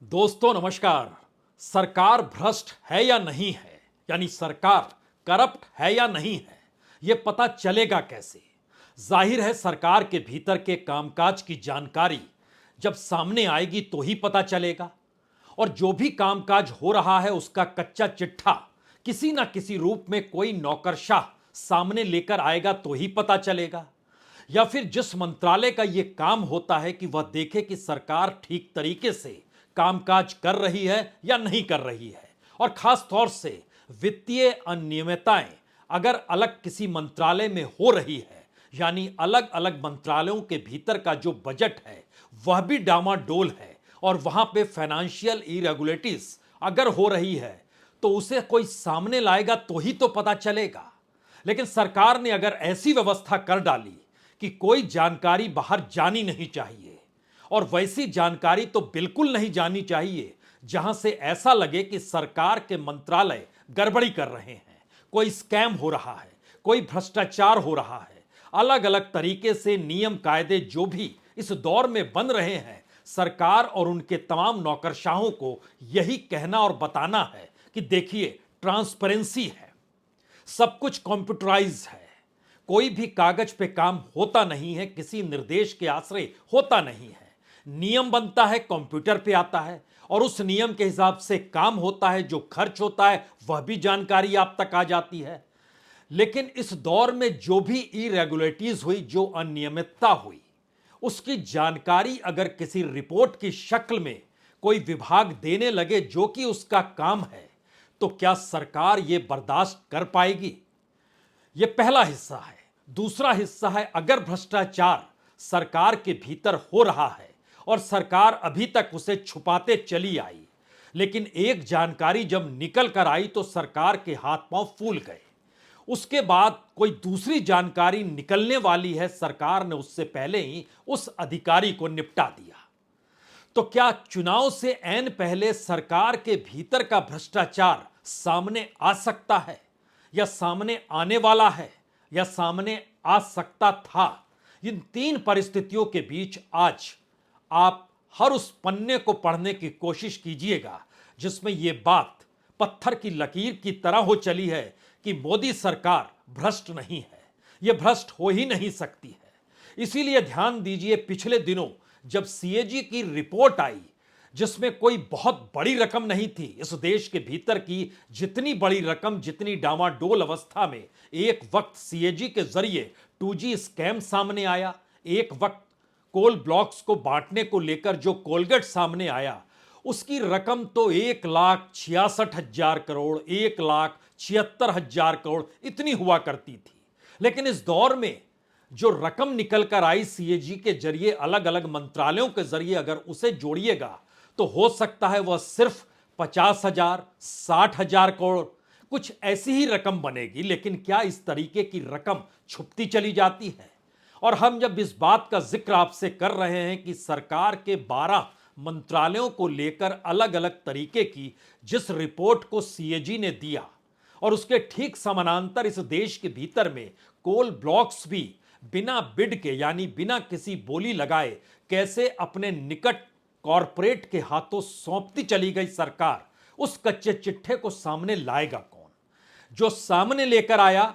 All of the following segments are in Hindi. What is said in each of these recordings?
दोस्तों नमस्कार। सरकार भ्रष्ट है या नहीं है, यानी सरकार करप्ट है या नहीं है, यह पता चलेगा कैसे? जाहिर है सरकार के भीतर के कामकाज की जानकारी जब सामने आएगी तो ही पता चलेगा। और जो भी कामकाज हो रहा है उसका कच्चा चिट्ठा किसी ना किसी रूप में कोई नौकरशाह सामने लेकर आएगा तो ही पता चलेगा। या फिर जिस मंत्रालय का यह काम होता है कि वह देखे कि सरकार ठीक तरीके से कामकाज कर रही है या नहीं कर रही है, और खास तौर से वित्तीय अनियमितताएं अगर अलग किसी मंत्रालय में हो रही है, यानी अलग अलग मंत्रालयों के भीतर का जो बजट है वह भी डामाडोल है और वहां पे फाइनेंशियल इरेगुलेटरीज अगर हो रही है तो उसे कोई सामने लाएगा तो ही तो पता चलेगा। लेकिन सरकार ने अगर ऐसी व्यवस्था कर डाली कि कोई जानकारी बाहर जानी नहीं चाहिए, और वैसी जानकारी तो बिल्कुल नहीं जानी चाहिए जहां से ऐसा लगे कि सरकार के मंत्रालय गड़बड़ी कर रहे हैं, कोई स्कैम हो रहा है, कोई भ्रष्टाचार हो रहा है। अलग अलग तरीके से नियम कायदे जो भी इस दौर में बन रहे हैं, सरकार और उनके तमाम नौकरशाहों को यही कहना और बताना है कि देखिए ट्रांसपेरेंसी है, सब कुछ कंप्यूटराइज है, कोई भी कागज पे काम होता नहीं है, किसी निर्देश के आश्रय होता नहीं है। नियम बनता है कंप्यूटर पे आता है और उस नियम के हिसाब से काम होता है, जो खर्च होता है वह भी जानकारी आप तक आ जाती है। लेकिन इस दौर में जो भी इरेगुलेटरीज हुई, जो अनियमितता हुई, उसकी जानकारी अगर किसी रिपोर्ट की शक्ल में कोई विभाग देने लगे जो कि उसका काम है, तो क्या सरकार यह बर्दाश्त कर पाएगी? यह पहला हिस्सा है। दूसरा हिस्सा है, अगर भ्रष्टाचार सरकार के भीतर हो रहा है और सरकार अभी तक उसे छुपाते चली आई, लेकिन एक जानकारी जब निकल कर आई तो सरकार के हाथ पांव फूल गए। उसके बाद कोई दूसरी जानकारी निकलने वाली है, सरकार ने उससे पहले ही उस अधिकारी को निपटा दिया। तो क्या चुनाव से ऐन पहले सरकार के भीतर का भ्रष्टाचार सामने आ सकता है, या सामने आने वाला है, या सामने आ सकता था? इन तीन परिस्थितियों के बीच आज आप हर उस पन्ने को पढ़ने की कोशिश कीजिएगा जिसमें यह बात पत्थर की लकीर की तरह हो चली है कि मोदी सरकार भ्रष्ट नहीं है, यह भ्रष्ट हो ही नहीं सकती है। इसीलिए ध्यान दीजिए, पिछले दिनों जब सीएजी की रिपोर्ट आई, जिसमें कोई बहुत बड़ी रकम नहीं थी इस देश के भीतर की, जितनी बड़ी रकम, जितनी डामाडोल अवस्था में एक वक्त सीएजी के जरिए 2G स्कैम सामने आया, एक वक्त कोल ब्लॉक्स को बांटने को लेकर जो कोलगेट सामने आया, उसकी रकम तो 1,66,000 करोड़, 1,76,000 करोड़ इतनी हुआ करती थी। लेकिन इस दौर में जो रकम निकल कर आई सीएजी के जरिए, अलग अलग मंत्रालयों के जरिए, अगर उसे जोड़िएगा तो हो सकता है वह सिर्फ 50,000, 60,000 करोड़, कुछ ऐसी ही रकम बनेगी। लेकिन क्या इस तरीके की रकम छुपती चली जाती है? और हम जब इस बात का जिक्र आपसे कर रहे हैं कि सरकार के 12 मंत्रालयों को लेकर अलग अलग तरीके की जिस रिपोर्ट को सीएजी ने दिया, और उसके ठीक समानांतर इस देश के भीतर में कोल ब्लॉक्स भी बिना बिड के, यानी बिना किसी बोली लगाए, कैसे अपने निकट कॉरपोरेट के हाथों सौंपती चली गई सरकार, उस कच्चे चिट्ठे को सामने लाएगा कौन? जो सामने लेकर आया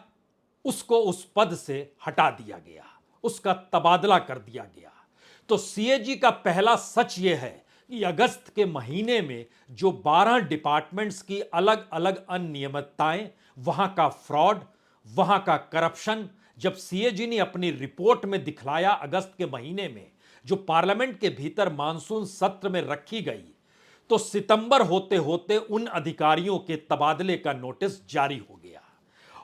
उसको उस पद से हटा दिया गया, उसका तबादला कर दिया गया। तो सीएजी का पहला सच यह है कि अगस्त के महीने में जो 12 डिपार्टमेंट्स की अलग अलग अनियमितताएं, वहां का फ्रॉड, वहां का करप्शन, जब सीएजी ने अपनी रिपोर्ट में दिखलाया अगस्त के महीने में, जो पार्लियामेंट के भीतर मानसून सत्र में रखी गई, तो सितंबर होते होते उन अधिकारियों के तबादले का नोटिस जारी हो गया।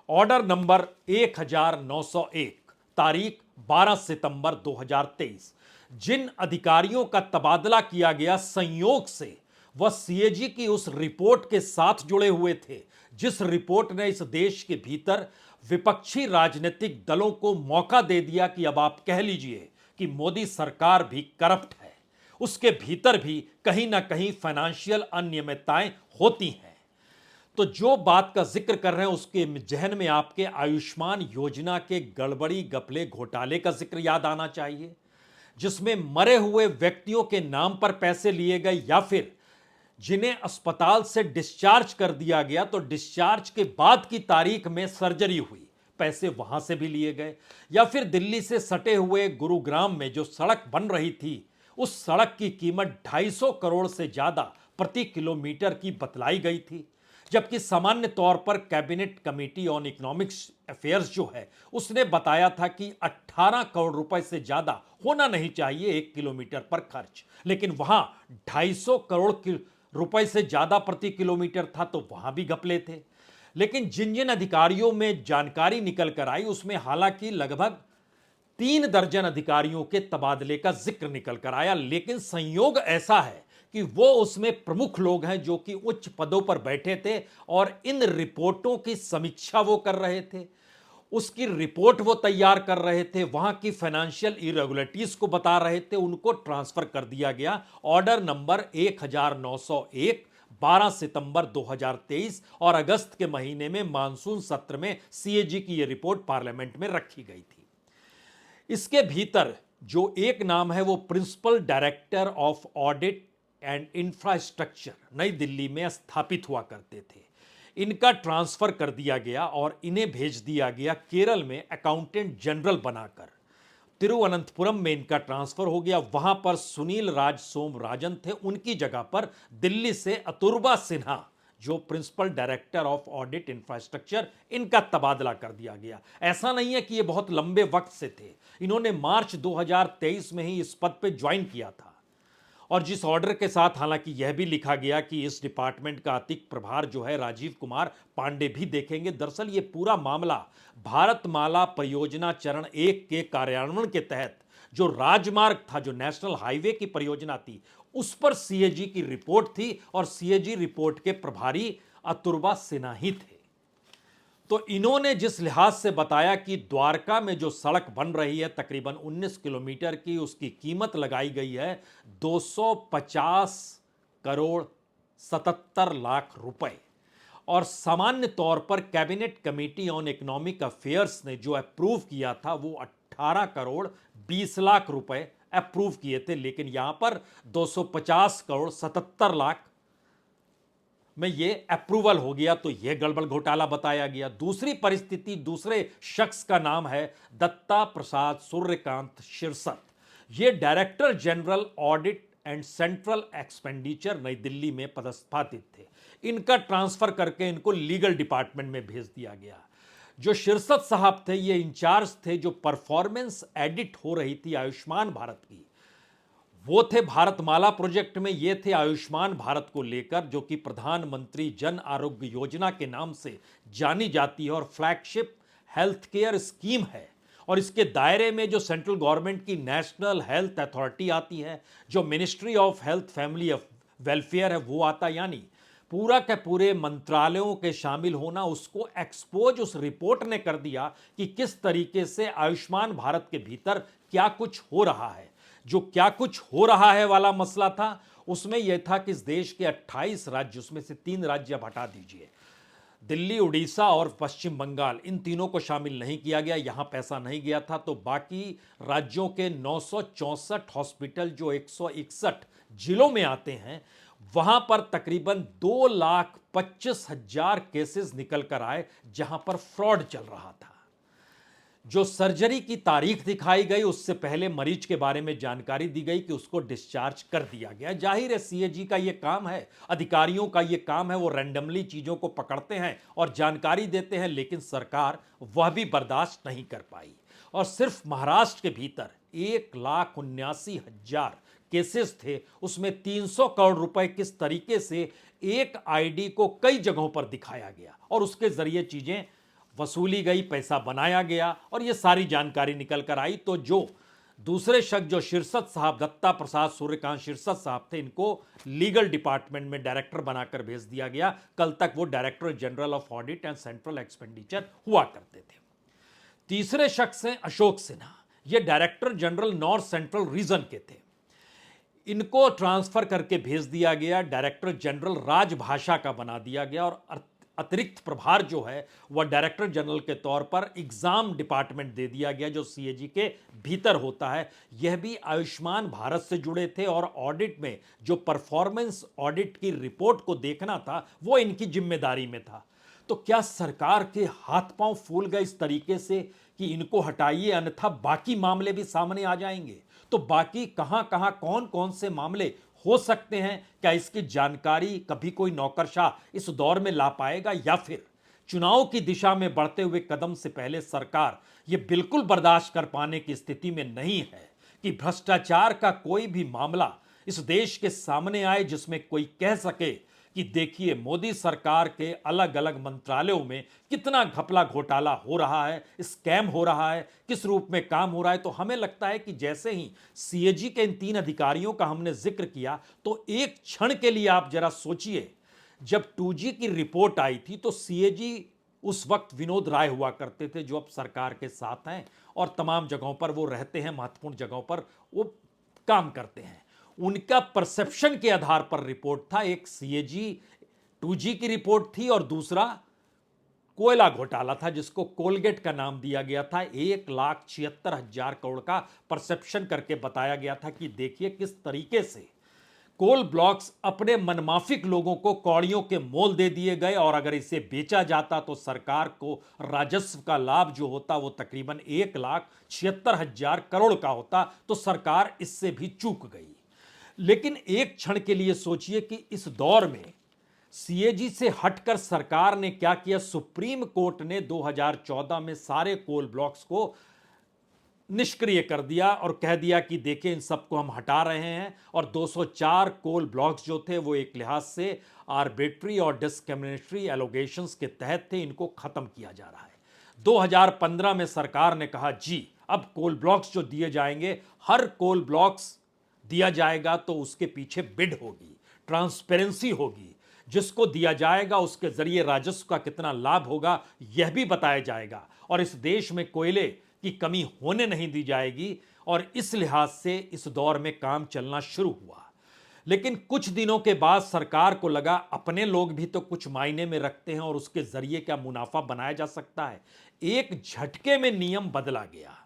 ऑर्डर नंबर 1901, तारीख 12 सितंबर 2023। जिन अधिकारियों का तबादला किया गया, संयोग से वह सीएजी की उस रिपोर्ट के साथ जुड़े हुए थे, जिस रिपोर्ट ने इस देश के भीतर विपक्षी राजनीतिक दलों को मौका दे दिया कि अब आप कह लीजिए कि मोदी सरकार भी करप्ट है, उसके भीतर भी कहीं ना कहीं फाइनेंशियल अनियमितताएं होती हैं। तो जो बात का जिक्र कर रहे हैं उसके जहन में आपके आयुष्मान योजना के गड़बड़ी गपले घोटाले का जिक्र याद आना चाहिए, जिसमें मरे हुए व्यक्तियों के नाम पर पैसे लिए गए, या फिर जिन्हें अस्पताल से डिस्चार्ज कर दिया गया तो डिस्चार्ज के बाद की तारीख में सर्जरी हुई, पैसे वहां से भी लिए गए। या फिर दिल्ली से सटे हुए गुरुग्राम में जो सड़क बन रही थी, उस सड़क की कीमत 250 करोड़ से ज्यादा प्रति किलोमीटर की बतलाई गई थी, जबकि सामान्य तौर पर cabinet committee on economics affairs जो है उसने बताया था कि 18 करोड़ रुपए से ज्यादा होना नहीं चाहिए 1 किलोमीटर पर खर्च, लेकिन वहां 250 करोड़ रुपए से ज्यादा प्रति किलोमीटर था तो वहां भी घपले थे। लेकिन जिन जिन अधिकारियों में जानकारी निकल कर आई उसमें हालांकि लगभग 3 दर्जन अधिकारियों के तबादले का जिक्र निकल कर आया, लेकिन संयोग ऐसा है कि वो उसमें प्रमुख लोग हैं जो कि उच्च पदों पर बैठे थे और इन रिपोर्टों की समीक्षा वो कर रहे थे, उसकी रिपोर्ट वो तैयार कर रहे थे, वहां की फाइनेंशियल इरेगुलरिटीज को बता रहे थे, उनको ट्रांसफर कर दिया गया। ऑर्डर नंबर 1901 12 सितंबर 2023 और अगस्त के महीने में मानसून सत्र में सीएजी की यह रिपोर्ट पार्लियामेंट में रखी गई थी। इसके भीतर जो एक नाम है वो principal director of audit and infrastructure Nai Delhi में स्थापित हुआ करते थे, इनका ट्रांसफर कर दिया गया और इन्हें भेज दिया गया केरल में अकाउंटेंट जनरल बनाकर। तिरुवनंतपुरम में इनका ट्रांसफर हो गया, वहां पर सुनील राज सोम राजन थे, उनकी जगह पर दिल्ली से अतुर्बा सिन्हा जो principal director of audit infrastructure, इनका तबादला कर दिया गया। ऐसा नहीं है कि ये बहुत लंबे वक्त से थे, इन्होंने मार्च 2023 में ही इस पद पे ज्वाइन किया था और जिस ऑर्डर के साथ हालांकि यह भी लिखा गया कि इस डिपार्टमेंट का अतिरिक्त प्रभार जो है राजीव कुमार पांडे भी देखेंगे। दरअसल ये पूरा मामला भारतमाला परियोजना चरण 1 के कार्यान्वयन के तहत जो राजमार्ग था, जो नेशनल हाईवे की परियोजना थी, उस पर सीएजी की रिपोर्ट थी और सीएजी रिपोर्ट के प्रभारी अतुर्बा सिन्हा ही थे। तो इन्होंने जिस लिहाज से बताया कि द्वारका में जो सड़क बन रही है तकरीबन 19 किलोमीटर की, उसकी कीमत लगाई गई है 250 करोड़ 77 लाख रुपए और सामान्य तौर पर cabinet committee on economic affairs ने जो अप्रूव किया था वो 18 करोड़ 20 लाख रुपए अप्रूव किए थे, लेकिन यहां पर 250 करोड़ 77 लाख में ये अप्रूवल हो गया, तो यह गड़बड़ घोटाला बताया गया। दूसरी परिस्थिति, दूसरे शख्स का नाम है दत्ता प्रसाद सूर्यकांत शिरसत। ये director general audit and central expenditure नई दिल्ली में पदस्थापित थे, इनका ट्रांसफर करके इनको लीगल डिपार्टमेंट में भेज दिया गया। जो शिरसत साहब थे ये इंचार्ज थे जो परफॉर्मेंस एडिट हो रही थी आयुष्मान भारत की, वो थे भारतमाला प्रोजेक्ट में, ये थे आयुष्मान भारत को लेकर जो कि प्रधानमंत्री जन आरोग्य योजना के नाम से जानी जाती है और फ्लैगशिप हेल्थ केयर स्कीम है। और इसके दायरे में जो सेंट्रल गवर्नमेंट की नेशनल हेल्थ अथॉरिटी आती है, जो ministry of health family welfare है वो आता, यानी पूरा के पूरे मंत्रालयों के शामिल होना, उसको एक्सपोज उस रिपोर्ट ने कर दिया कि किस तरीके से आयुष्मान भारत के भीतर क्या कुछ हो रहा है। जो क्या कुछ हो रहा है वाला मसला था उसमें यह था कि इस देश के 28 राज्य, उसमें से 3 राज्य अब हटा दीजिए, दिल्ली, उड़ीसा और पश्चिम बंगाल, इन तीनों को शामिल नहीं किया गया, यहां पैसा नहीं गया था। तो बाकी राज्यों के 964 हॉस्पिटल जो 161 जिलों में आते हैं, वहां पर तकरीबन 2,25,000 केसेस निकल कर आए जहां पर फ्रॉड चल रहा था। जो सर्जरी की तारीख दिखाई गई उससे पहले मरीज के बारे में जानकारी दी गई कि उसको डिस्चार्ज कर दिया गया। जाहिर है सीएजी का यह काम है, अधिकारियों का यह काम है, वो रैंडमली चीजों को पकड़ते हैं और जानकारी देते हैं, लेकिन सरकार वह भी बर्दाश्त नहीं कर पाई और सिर्फ महाराष्ट्र के भीतर 1,79,000 केसेस थे, उसमें 300 करोड़ रुपए किस तरीके से एक आईडी को कई जगहों पर दिखाया गया और उसके जरिए चीजें वसूली गई, पैसा बनाया गया और यह सारी जानकारी निकल कर आई। तो जो दूसरे शख्स जो शिरसत साहब, दत्ता प्रसाद सूर्यकांत शिरसत साहब थे, इनको लीगल डिपार्टमेंट में डायरेक्टर बनाकर भेज दिया गया। कल तक वो director general of audit and central expenditure हुआ करते थे। तीसरे शख्स हैं अशोक सिन्हा, ये director general north central region के थे, इनको ट्रांसफर करके भेज दिया गया, डायरेक्टर जनरल राजभाषा का बना दिया गया और अतिरिक्त प्रभार जो है वह डायरेक्टर जनरल के तौर पर एग्जाम डिपार्टमेंट दे दिया गया जो सीएजी के भीतर होता है। यह भी आयुष्मान भारत से जुड़े थे और ऑडिट में जो परफॉर्मेंस ऑडिट की रिपोर्ट को देखना था वो इनकी जिम्मेदारी में था। तो क्या सरकार के हाथ पांव फूल गए इस तरीके से कि इनको हटाइए अन्यथा बाकी मामले भी सामने आ जाएंगे? तो बाकी कहां कहां कौन कौन से मामले हो सकते हैं, क्या इसकी जानकारी कभी कोई नौकरशाह इस दौर में ला पाएगा, या फिर चुनाव की दिशा में बढ़ते हुए कदम से पहले सरकार यह बिल्कुल बर्दाश्त कर पाने की स्थिति में नहीं है कि भ्रष्टाचार का कोई भी मामला इस देश के सामने आए जिसमें कोई कह सके कि देखिए मोदी सरकार के अलग अलग मंत्रालयों में कितना घपला घोटाला हो रहा है, स्कैम हो रहा है, किस रूप में काम हो रहा है। तो हमें लगता है कि जैसे ही सीएजी के इन 3 अधिकारियों का हमने जिक्र किया तो एक क्षण के लिए आप जरा सोचिए, जब 2G की रिपोर्ट आई थी तो सीएजी उस वक्त विनोद राय हुआ करते थे जो अब सरकार के साथ हैं और तमाम जगहों पर वो रहते हैं, महत्वपूर्ण जगहों पर वो काम करते हैं। उनका परसेप्शन के आधार पर रिपोर्ट था, एक सीएजी 2G की रिपोर्ट थी और दूसरा कोयला घोटाला था जिसको कोलगेट का नाम दिया गया था। 1,76,000 करोड़ का परसेप्शन करके बताया गया था कि देखिए किस तरीके से कोल ब्लॉक्स अपने मनमाफिक लोगों को कौड़ियों के मोल दे दिए गए और अगर इसे बेचा जाता तो सरकार को राजस्व का लाभ जो होता वो तकरीबन 1,76,000 करोड़ का होता। तो सरकार इससे भी चूक गई। लेकिन एक क्षण के लिए सोचिए कि इस दौर में सीएजी से हटकर सरकार ने क्या किया। सुप्रीम कोर्ट ने 2014 में सारे कोल ब्लॉक्स को निष्क्रिय कर दिया और कह दिया कि देखिए इन सबको हम हटा रहे हैं और 204 कोल ब्लॉक्स जो थे वो एक लिहाज से आर्बिट्री और डिस्क्रिमिनेटरी एलोगेशंस के तहत थे, इनको खत्म किया जा रहा है। 2015 में सरकार ने कहा जी अब कोल ब्लॉक्स जो दिए जाएंगे, हर कोल ब्लॉक्स दिया जाएगा तो उसके पीछे बिड होगी, ट्रांसपेरेंसी होगी, जिसको दिया जाएगा उसके जरिए राजस्व का कितना लाभ होगा यह भी बताया जाएगा और इस देश में कोयले की कमी होने नहीं दी जाएगी। और इस लिहाज से इस दौर में काम चलना शुरू हुआ। लेकिन कुछ दिनों के बाद सरकार को लगा अपने लोग भी तो कुछ मायने में रखते हैं और उसके जरिए क्या मुनाफा बनाया जा सकता है। एक झटके में नियम बदला गया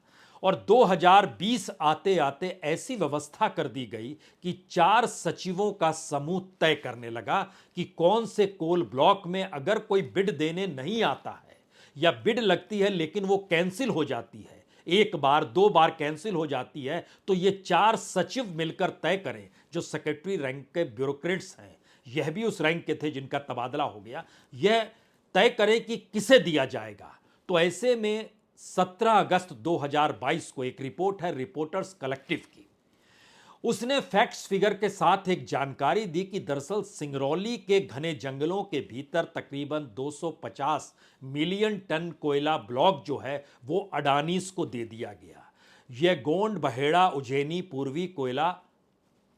और 2020 आते आते ऐसी व्यवस्था कर दी गई कि 4 सचिवों का समूह तय करने लगा कि कौन से कोल ब्लॉक में अगर कोई बिड देने नहीं आता है या बिड लगती है लेकिन वो कैंसिल हो जाती है, एक बार 2 बार कैंसिल हो जाती है, तो ये 4 सचिव मिलकर तय करें, जो सेक्रेटरी रैंक के ब्यूरोक्रेट्स हैं, यह भी उस रैंक के थे जिनका तबादला हो गया, यह तय करें कि किसे दिया जाएगा। तो ऐसे में 17 अगस्त 2022 को एक रिपोर्ट है रिपोर्टर्स कलेक्टिव की, उसने फैक्ट्स फिगर के साथ एक जानकारी दी कि दरअसल सिंगरौली के घने जंगलों के भीतर तकरीबन 250 मिलियन टन कोयला ब्लॉक जो है वो अडानीज को दे दिया गया। यह गोंड, बहेड़ा, उज्जैनी पूर्वी कोयला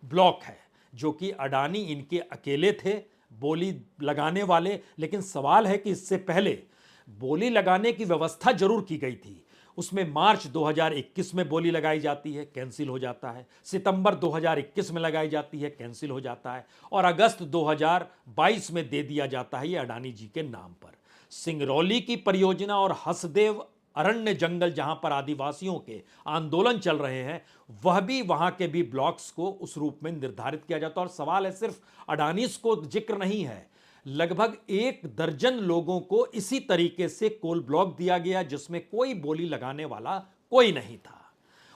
ब्लॉक है जो कि अडानी इनके अकेले थे बोली लगाने वाले। लेकिन सवाल है कि इससे पहले बोली लगाने की व्यवस्था जरूर की गई थी। उसमें मार्च 2021 में बोली लगाई जाती है, कैंसिल हो जाता है, सितंबर 2021 में लगाई जाती है, कैंसिल हो जाता है और अगस्त 2022 में दे दिया जाता है ये अडानी जी के नाम पर। सिंगरौली की परियोजना और हसदेव अरण्य जंगल जहां पर आदिवासियों के आंदोलन चल रहे हैं, वह भी वहां के भी ब्लॉक्स को उस रूप में निर्धारित किया जाता है। और सवाल है सिर्फ अडानीज को जिक्र नहीं है, लगभग 1 दर्जन लोगों को इसी तरीके से कोल ब्लॉक दिया गया जिसमें कोई बोली लगाने वाला कोई नहीं था।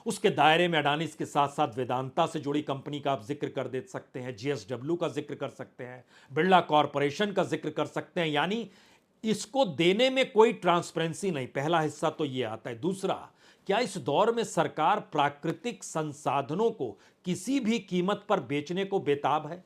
उसके दायरे में अडानीज के साथ साथ वेदांता से जुड़ी कंपनी का आप जिक्र कर दे सकते हैं, जेएसडब्ल्यू का जिक्र कर सकते हैं, बिरला कॉरपोरेशन का जिक्र कर सकते हैं। यानी इसको देने में कोई ट्रांसपेरेंसी नहीं। पहला हिस्सा तो यह आता है। दूसरा, क्या इस दौर में सरकार प्राकृतिक संसाधनों को किसी भी कीमत पर बेचने को बेताब है?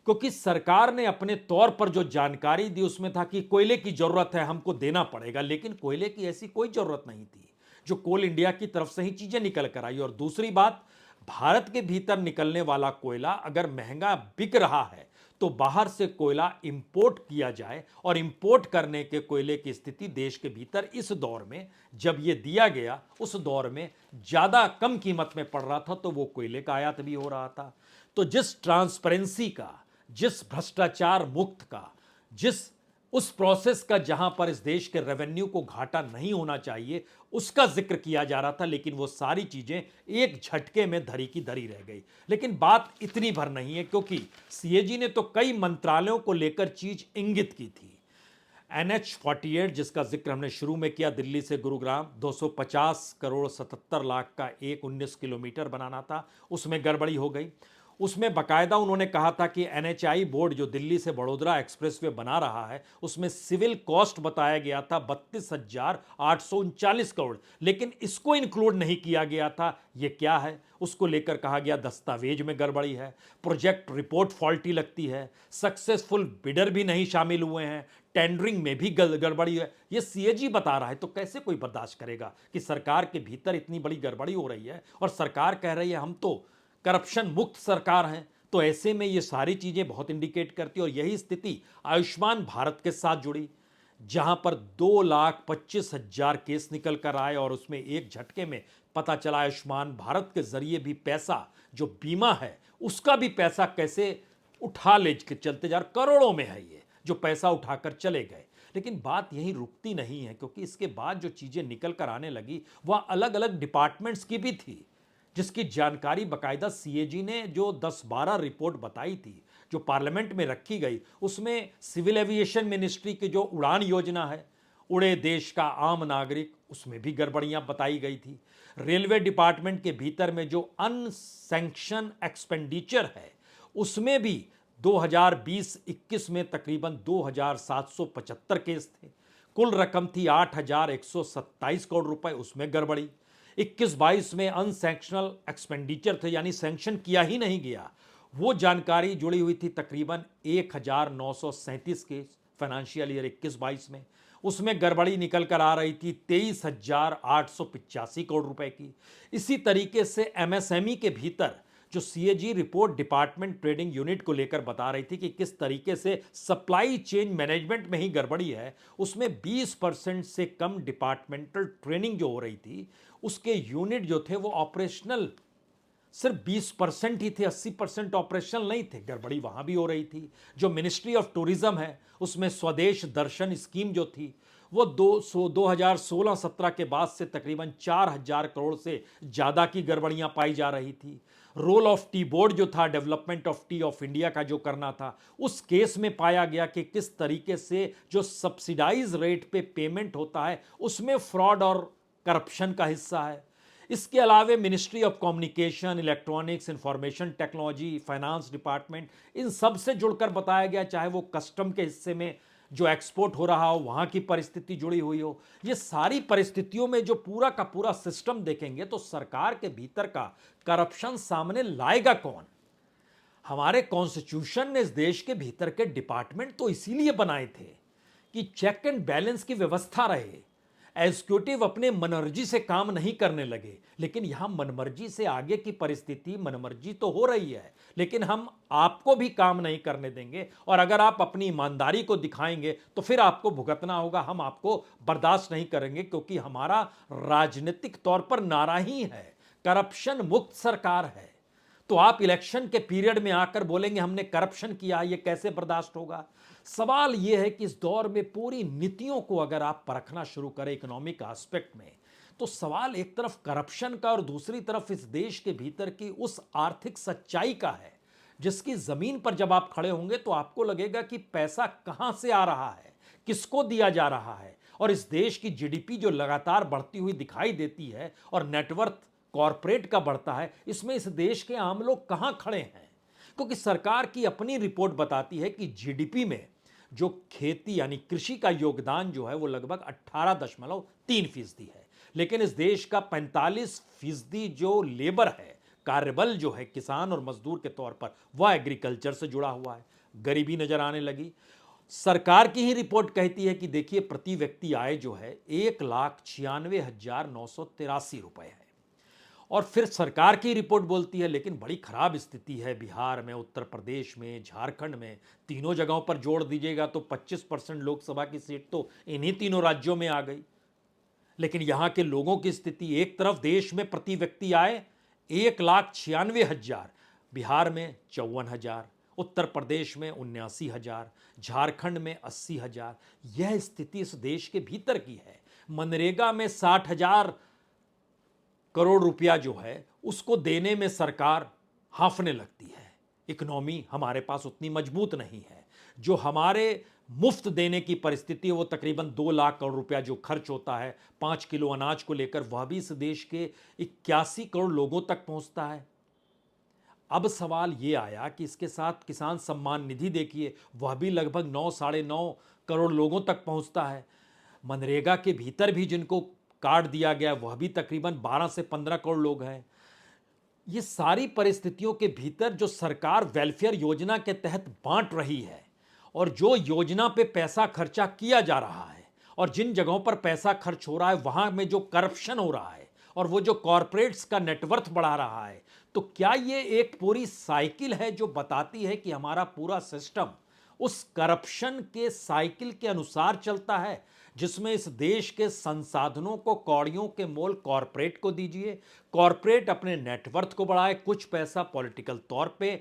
क्योंकि सरकार ने अपने तौर पर जो जानकारी दी उसमें था कि कोयले की जरूरत है, हमको देना पड़ेगा, लेकिन कोयले की ऐसी कोई जरूरत नहीं थी। जो कोल इंडिया की तरफ से ही चीजें निकल कर आई। और दूसरी बात, भारत के भीतर निकलने वाला कोयला अगर महंगा बिक रहा है तो बाहर से कोयला इंपोर्ट किया जाए, और इंपोर्ट करने के कोयले की स्थिति देश के भीतर इस दौर में जब यह दिया गया उस दौर में ज्यादा कम कीमत में पड़ रहा था, तो वो कोयले का आयात भी हो रहा था। तो जिस ट्रांसपेरेंसी का, जिस भ्रष्टाचार मुक्त का, जिस उस प्रोसेस का जहां पर इस देश के रेवेन्यू को घाटा नहीं होना चाहिए उसका जिक्र किया जा रहा था, लेकिन वो सारी चीजें एक झटके में धरी की धरी रह गई। लेकिन बात इतनी भर नहीं है, क्योंकि सीएजी ने तो कई मंत्रालयों को लेकर चीज इंगित की थी। NH-48 जिसका जिक्र हमने शुरू में किया, दिल्ली से गुरुग्राम 250 करोड़ 77 लाख का एक 19 किलोमीटर बनाना था, उसमें गड़बड़ी हो गई। उसमें बकायदा उन्होंने कहा था कि NHI बोर्ड जो दिल्ली से बड़ोदरा एक्सप्रेसवे बना रहा है उसमें सिविल कॉस्ट बताया गया था 32,839 करोड़, लेकिन इसको इंक्लूड नहीं किया गया था। ये क्या है? उसको लेकर कहा गया दस्तावेज में गड़बड़ी है, प्रोजेक्ट रिपोर्ट फॉल्टी लगती है, सक्सेसफुल बिडर भी नहीं शामिल हुए हैं, टेंडरिंग में भी गड़बड़ी है। ये सीएजी बता रहा है, तो कैसे कोई बर्दाश्त करेगा कि सरकार के भीतर इतनी बड़ी गड़बड़ी हो रही है और सरकार कह रही है हम तो करप्शन मुक्त सरकार हैं। तो ऐसे में ये सारी चीजें बहुत इंडिकेट करती है। और यही स्थिति आयुष्मान भारत के साथ जुड़ी, जहां पर 2,25,000 केस निकल कर आए और उसमें एक झटके में पता चला आयुष्मान भारत के जरिए भी पैसा, जो बीमा है उसका भी पैसा कैसे उठा ले के चलते जा रहे, करोड़ों में है ये जो पैसा उठाकर चले गए। लेकिन बात यही रुकती नहीं है, क्योंकि इसके बाद जो चीजें निकल कर आने लगी वह अलग अलग डिपार्टमेंट्स की भी थी, जिसकी जानकारी बकायदा सीएजी ने जो 10-12 रिपोर्ट बताई थी जो पार्लियामेंट में रखी गई, उसमें सिविल एविएशन मिनिस्ट्री की जो उड़ान योजना है, उड़े देश का आम नागरिक, उसमें भी गड़बड़ियां बताई गई थी। रेलवे डिपार्टमेंट के भीतर में जो अनसैंक्शन एक्सपेंडिचर है उसमें भी 2020-21 में तकरीबन 2,775 केस थे। कुल रकम थी 8,127 करोड़ रुपए, उसमें गड़बड़ी। 21-22 में अनसैंक्शनल एक्सपेंडिचर थे, यानी सैंक्शन किया ही नहीं गया, वो जानकारी जुड़ी हुई थी तकरीबन 1,937 केस फाइनेंशियल ईयर 21-22 में। उसमें गड़बड़ी निकल कर आ रही थी 23,885 करोड़ रुपए की। इसी तरीके से एमएसएमई के भीतर जो CAG report department trading unit को लेकर बता रही थी कि किस तरीके से सप्लाई चेन मैनेजमेंट में ही गड़बड़ी है, उसमें 20% से कम डिपार्टमेंटल ट्रेनिंग जो हो रही थी, उसके यूनिट जो थे वो ऑपरेशनल सिर्फ 20% ही थे, 80% ऑपरेशनल नहीं थे। गड़बड़ी वहां भी हो रही थी। जो मिनिस्ट्री ऑफ टूरिज्म है उसमें स्वदेश दर्शन स्कीम जो थी वो 2016-17 के बाद से तकरीबन 4,000 करोड़ से ज़्यादा की गड़बड़ियां पाई जा रही थी। रोल ऑफ टी बोर्ड जो था, development of T of India का जो करना था, उस केस में पाया गया कि किस तरीके से जो सब्सिडाइज रेट पे पेमेंट होता है उसमें फ्रॉड और करप्शन का हिस्सा है। इसके अलावे ministry of communication, electronics, information technology, finance department, इन सब से जुड़कर बताया गया, चाहे वो कस्टम के हिस्से में जो एक्सपोर्ट हो रहा हो वहां की परिस्थिति जुड़ी हुई हो। ये सारी परिस्थितियों में जो पूरा का पूरा सिस्टम देखेंगे तो सरकार के भीतर का करप्शन सामने लाएगा कौन? हमारे कॉन्स्टिट्यूशन ने इस देश के भीतर के डिपार्टमेंट तो इसीलिए बनाए थे कि चेक एंड बैलेंस की व्यवस्था रहे, एग्जीक्यूटिव अपने मनमर्जी से काम नहीं करने लगे। लेकिन यहां मनमर्जी से आगे की परिस्थिति, मनमर्जी तो हो रही है, लेकिन हम आपको भी काम नहीं करने देंगे, और अगर आप अपनी ईमानदारी को दिखाएंगे तो फिर आपको भुगतना होगा। हम आपको बर्दाश्त नहीं करेंगे, क्योंकि हमारा राजनीतिक तौर पर नारा ही है, करप्शन मुक्त सरकार है। तो आप इलेक्शन के पीरियड में आकर बोलेंगे हमने करप्शन किया, ये कैसे बर्दाश्त होगा? सवाल यह है कि इस दौर में पूरी नीतियों को अगर आप परखना शुरू करें इकोनॉमिक एस्पेक्ट में, तो सवाल एक तरफ करप्शन का और दूसरी तरफ इस देश के भीतर की उस आर्थिक सच्चाई का है, जिसकी जमीन पर जब आप खड़े होंगे तो आपको लगेगा कि पैसा कहां से आ रहा है, किसको दिया जा रहा है। और इस देश की जीडीपी जो लगातार बढ़ती हुई दिखाई देती है और नेटवर्थ कॉरपोरेट का बढ़ता है, इसमें इस देश के आम लोग कहां खड़े हैं? क्योंकि सरकार की अपनी रिपोर्ट बताती है कि जीडीपी में जो खेती यानी कृषि का योगदान जो है वो लगभग 18.3% है, लेकिन इस देश का 45% जो लेबर है, कार्यबल जो है किसान और मजदूर के तौर पर, वह एग्रीकल्चर से जुड़ा हुआ है। गरीबी नजर आने लगी। सरकार की ही रिपोर्ट कहती है कि देखिए प्रति व्यक्ति आय जो है 1,96,983 रुपए है। और फिर सरकार की रिपोर्ट बोलती है लेकिन बड़ी खराब स्थिति है बिहार में, उत्तर प्रदेश में, झारखंड में, तीनों जगहों पर जोड़ दीजिएगा तो 25% लोकसभा की सीट तो इन्हीं तीनों राज्यों में आ गई। लेकिन यहां के लोगों की स्थिति, एक तरफ देश में प्रति व्यक्ति आय 1,96,000, बिहार में 54,000, उत्तर प्रदेश में 79,000, झारखंड में 80,000। यह स्थिति इस देश के भीतर की है। मनरेगा में 60,000 करोड़ रुपया जो है उसको देने में सरकार हांफने लगती है। इकोनॉमी हमारे पास उतनी मजबूत नहीं है। जो हमारे मुफ्त देने की परिस्थिति है वो तकरीबन 2 लाख करोड़ रुपया जो खर्च होता है 5 किलो अनाज को लेकर, वह भी इस देश के 81 करोड़ लोगों तक पहुंचता है। अब सवाल ये आया कि इसके साथ किसान सम्मान निधि देखिए, वह भी लगभग 9 साढ़े 9 करोड़ लोगों तक पहुंचता है। मनरेगा के भीतर भी जिनको कार्ड दिया गया वह भी तकरीबन 12 से 15 करोड़ लोग हैं। ये सारी परिस्थितियों के भीतर जो सरकार वेलफेयर योजना के तहत बांट रही है और जो योजना पे पैसा खर्चा किया जा रहा है और जिन जगहों पर पैसा खर्च हो रहा है वहां में जो करप्शन हो रहा है और वो जो कॉरपोरेट्स का नेटवर्थ बढ़ा रहा है, तो क्या ये एक पूरी साइकिल है जो बताती है कि हमारा पूरा सिस्टम उस करप्शन के साइकिल के अनुसार चलता है, जिसमें इस देश के संसाधनों को कौड़ियों के मोल कॉरपोरेट को दीजिए, कॉरपोरेट अपने नेटवर्थ को बढ़ाए, कुछ पैसा पॉलिटिकल तौर पे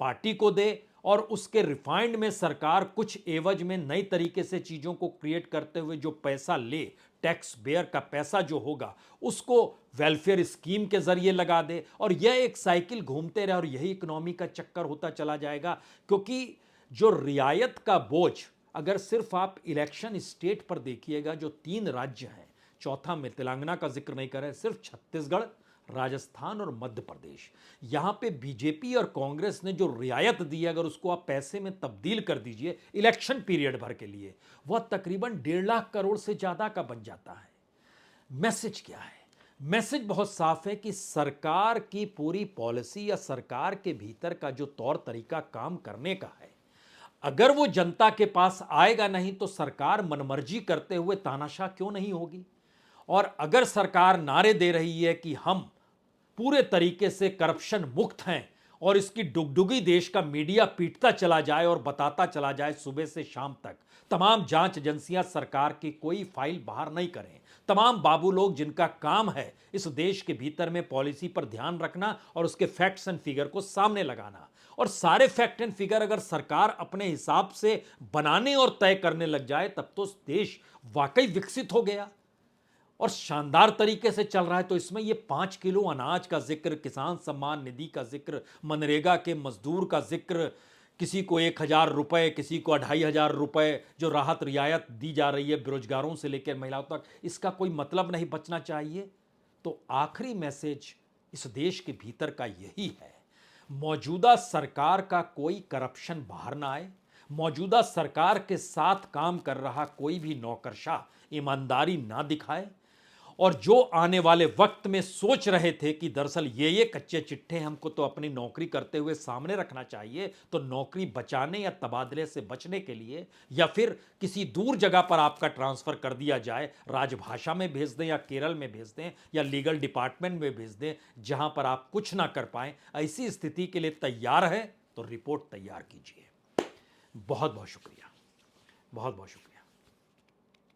पार्टी को दे और उसके रिफाइंड में सरकार कुछ एवज में नई तरीके से चीजों को क्रिएट करते हुए जो पैसा ले, टैक्स बेयर का पैसा जो होगा उसको वेलफेयर स्कीम के जरिए लगा दे और यह एक साइकिल घूमते रहे और यही इकोनॉमी का चक्कर होता चला जाएगा। क्योंकि जो रियायत का बोझ, अगर सिर्फ आप इलेक्शन स्टेट पर देखिएगा, जो 3 राज्य हैं, चौथा में तेलंगाना का जिक्र नहीं करें, सिर्फ छत्तीसगढ़, राजस्थान और मध्य प्रदेश, यहां पे बीजेपी और कांग्रेस ने जो रियायत दी है, अगर उसको आप पैसे में तब्दील कर दीजिए इलेक्शन पीरियड भर के लिए, वह तकरीबन 1.5 लाख करोड़ से ज्यादा का बन जाता है। मैसेज क्या है? मैसेज बहुत साफ है कि सरकार की पूरी पॉलिसी या सरकार के भीतर का जो तौर तरीका काम करने का है, अगर वो जनता के पास आएगा नहीं तो सरकार मनमर्जी करते हुए तानाशाह क्यों नहीं होगी। और अगर सरकार नारे दे रही है कि हम पूरे तरीके से करप्शन मुक्त हैं और इसकी डुगडुगी देश का मीडिया पीटता चला जाए और बताता चला जाए सुबह से शाम तक, तमाम जांच एजेंसियां सरकार की कोई फाइल बाहर नहीं करें, तमाम बाबू लोग जिनका काम है इस देश के भीतर में पॉलिसी पर ध्यान रखना और उसके फैक्ट्स एंड फिगर को सामने लगाना, और सारे फैक्ट एंड फिगर अगर सरकार अपने हिसाब से बनाने और तय करने लग जाए, तब तो देश वाकई विकसित हो गया और शानदार तरीके से चल रहा है। तो इसमें ये 5 किलो अनाज का जिक्र, किसान सम्मान निधि का जिक्र, मनरेगा के मजदूर का जिक्र, किसी को 1,000 रुपए, किसी को 2,500 रुपए जो राहत रियायत दी जा रही है बेरोजगारों से लेकर महिलाओं तक, इसका कोई मतलब नहीं बचना चाहिए। तो आखिरी मैसेज इस देश के भीतर का यही है, मौजूदा सरकार का कोई करप्शन बाहर ना आए, मौजूदा सरकार के साथ काम कर रहा कोई भी नौकरशाह ईमानदारी ना दिखाए, और जो आने वाले वक्त में सोच रहे थे कि दरअसल ये कच्चे चिट्ठे हमको तो अपनी नौकरी करते हुए सामने रखना चाहिए, तो नौकरी बचाने या तबादले से बचने के लिए या फिर किसी दूर जगह पर आपका ट्रांसफर कर दिया जाए, राजभाषा में भेज दें या केरल में भेज दें या लीगल डिपार्टमेंट में भेज दें, जहां पर आप कुछ ना कर पाएं, ऐसी स्थिति के लिए तैयार है तो रिपोर्ट तैयार कीजिए। बहुत बहुत शुक्रिया, बहुत बहुत शुक्रिया।